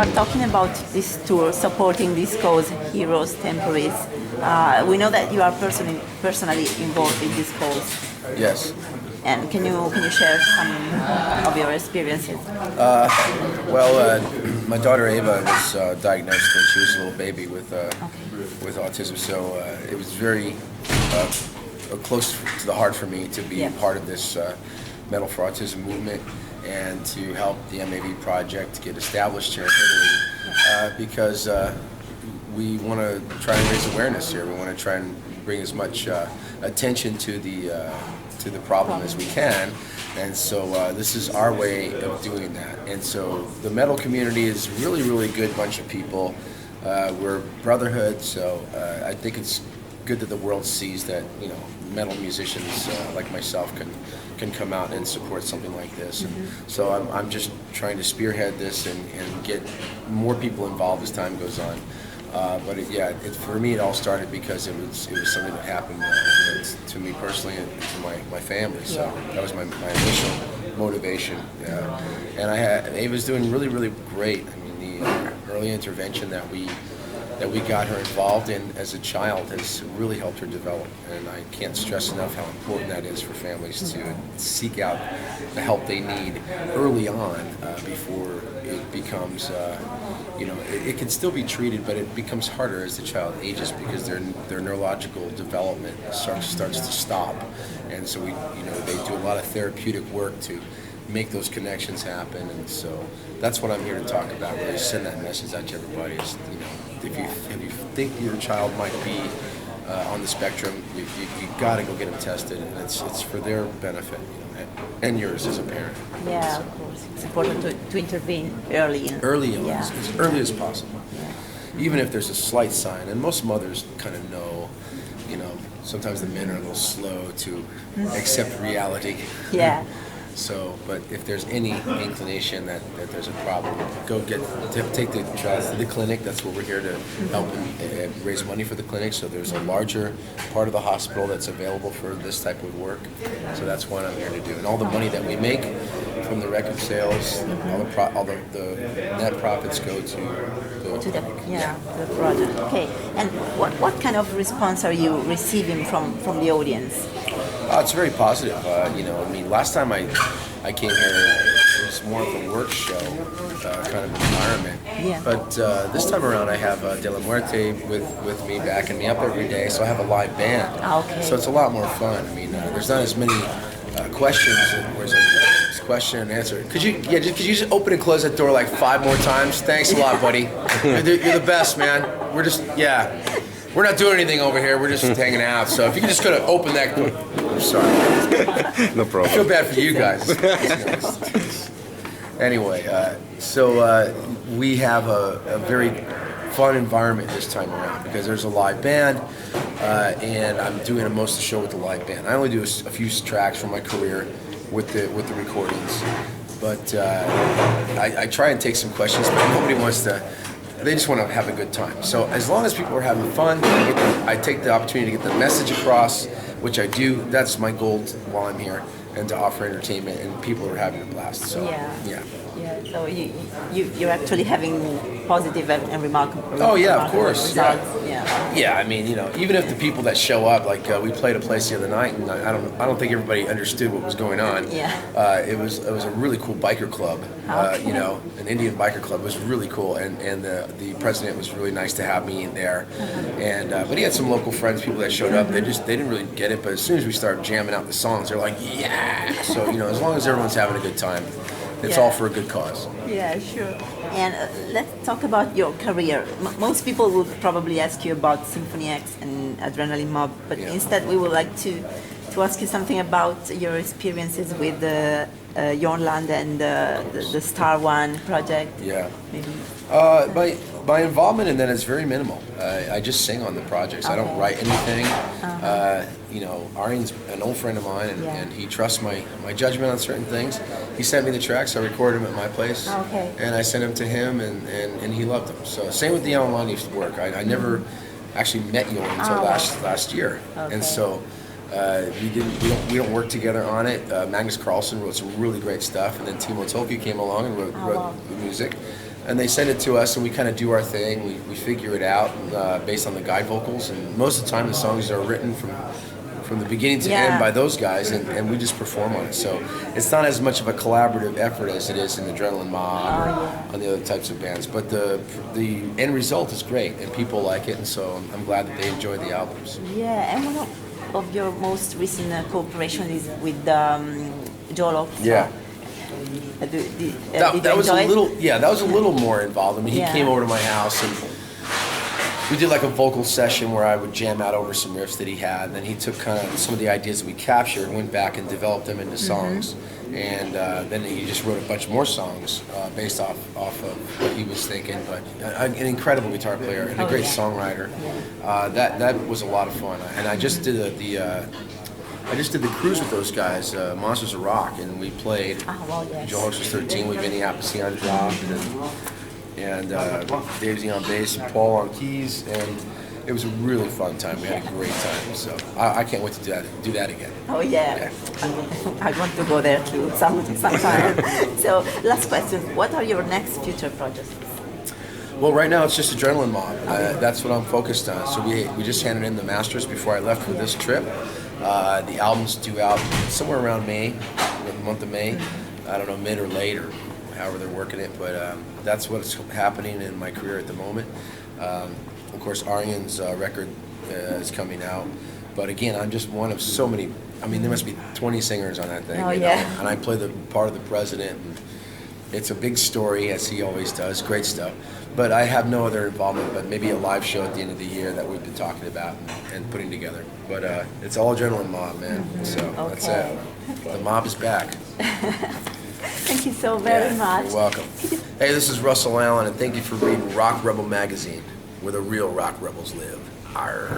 are talking about this tour, supporting this cause, Heroes Temporis. We know that you are personally involved in this cause. Yes. And can you share some of your experiences? My daughter Ava was diagnosed when she was a little baby with autism, so it was very close to the heart for me to be a part of this Metal for Autism movement and to help the MAV project get established here in Italy, because we want to try and raise awareness here. We want to try and bring as much attention to the problem as we can, and so this is our way of doing that. And so the metal community is really, really good bunch of people. We're brotherhood, so I think it's good that the world sees that, you know, metal musicians like myself can come out and support something like this. And so I'm just trying to spearhead this and get more people involved as time goes on. For me, it all started because it was something that happened to me personally and to my family. So that was my initial motivation. And Ava's doing really, really great. I mean, the early intervention that we got her involved in as a child has really helped her develop, and I can't stress enough how important that is for families to seek out the help they need early on before it becomes, it can still be treated, but it becomes harder as the child ages because their neurological development starts to stop, and so they do a lot of therapeutic work to make those connections happen. And so that's what I'm here to talk about, really send that message out to everybody. Is, if you think your child might be on the spectrum, you got to go get them tested, and it's for their benefit, and yours as a parent. Yeah, so, of course. It's important to intervene early. As early as possible. Yeah. Even if there's a slight sign, and most mothers kind of know, sometimes the men are a little slow to accept reality. Yeah. So, but if there's any inclination that there's a problem, take the child to the clinic. That's what we're here to help and raise money for the clinic. So there's a larger part of the hospital that's available for this type of work. So that's what I'm here to do. And all the money that we make from the record sales, all the net profits go to the project. Okay. And what kind of response are you receiving from the audience? It's very positive. Last time I came here, it was more of a work show kind of environment. Yeah. But this time around, I have De La Muerte with me, backing me up every day. So I have a live band. Okay. So it's a lot more fun. There's not as many questions. Where's a question and answer? Could you just open and close that door like 5 more times? Thanks a lot, buddy. You're the best, man. We're not doing anything over here. We're just hanging out. So if you could just kind of open that door. I'm sorry. No problem. I feel bad for you guys. Anyway, we have a very fun environment this time around because there's a live band, and I'm doing most of the show with the live band. I only do a few tracks from my career with the recordings, but I try and take some questions, but nobody wants to. They just want to have a good time. So as long as people are having fun, I take the opportunity to get the message across, which I do. That's my goal while I'm here, and to offer entertainment, and people are having a blast. So yeah. So you're actually having positive and remarkable. Oh yeah, of course. Results. Yeah. Even if the people that show up, like we played a place the other night, and I don't think everybody understood what was going on. Yeah. It was a really cool biker club. Okay. An Indian biker club. It was really cool, and the president was really nice to have me in there. And but he had some local friends, people that showed up. They didn't really get it, but as soon as we started jamming out the songs, they're like, yeah. So as long as everyone's having a good time, it's all for a good cause. Yeah, sure. And let's talk about your career. Most people would probably ask you about Symphony X and Adrenaline Mob, but instead we would like to ask you something about your experiences with Jorn Lande and the Star One project. Yeah. Maybe. My involvement in that is very minimal. I just sing on the projects. Okay. I don't write anything. Arian's an old friend of mine, and he trusts my judgment on certain things. He sent me the tracks. I recorded them at my place, and I sent them to him, and he loved them. So same with the Alan Lande's work. I never actually met Jorn until last year, and so we don't work together on it. Magnus Carlsen wrote some really great stuff, and then Timo Tolkki came along and wrote the music. and they send it to us, and we kind of do our thing. We figure it out based on the guide vocals, and most of the time the songs are written from the beginning to end by those guys, and we just perform on it. So it's not as much of a collaborative effort as it is in the Adrenaline Mob or on the other types of bands. But the end result is great, and people like it, and so I'm glad that they enjoy the albums. Yeah, and one of your most recent cooperation is with Joel Oates. Yeah. That was a enjoy little, that was a little more involved. I mean, he came over to my house and we did like a vocal session where I would jam out over some riffs that he had, and then he took kind of some of the ideas that we captured, went back and developed them into songs, and then he just wrote a bunch more songs based off of what he was thinking. But an incredible guitar player and a great songwriter. That was a lot of fun, and I just did the cruise with those guys, Monsters of Rock, and we played. Joel Oates was 13 with Vinny Appice on drums, and Dave's on bass, and Paul on keys, and it was a really fun time. We had a great time, so I can't wait to do that again. Oh yeah. I want to go there too sometime. So last question, what are your next future projects? Well, right now it's just Adrenaline Mob. That's what I'm focused on. So we just handed in the masters before I left for this trip. The album's due out somewhere around May, the month of May. I don't know, mid or late or however they're working it, but that's what's happening in my career at the moment. Of course, Aryan's record is coming out, but again, I'm just one of so many. I mean, there must be 20 singers on that thing, you know? And I play the part of the president, and it's a big story, as he always does, great stuff. But I have no other involvement, but maybe a live show at the end of the year that we've been talking about and putting together. But it's all Adrenaline Mob, man. So that's it. The mob is back. Thank you so very much. You're welcome. Hey, this is Russell Allen, and thank you for reading Rock Rebel Magazine, where the real rock rebels live. Arr.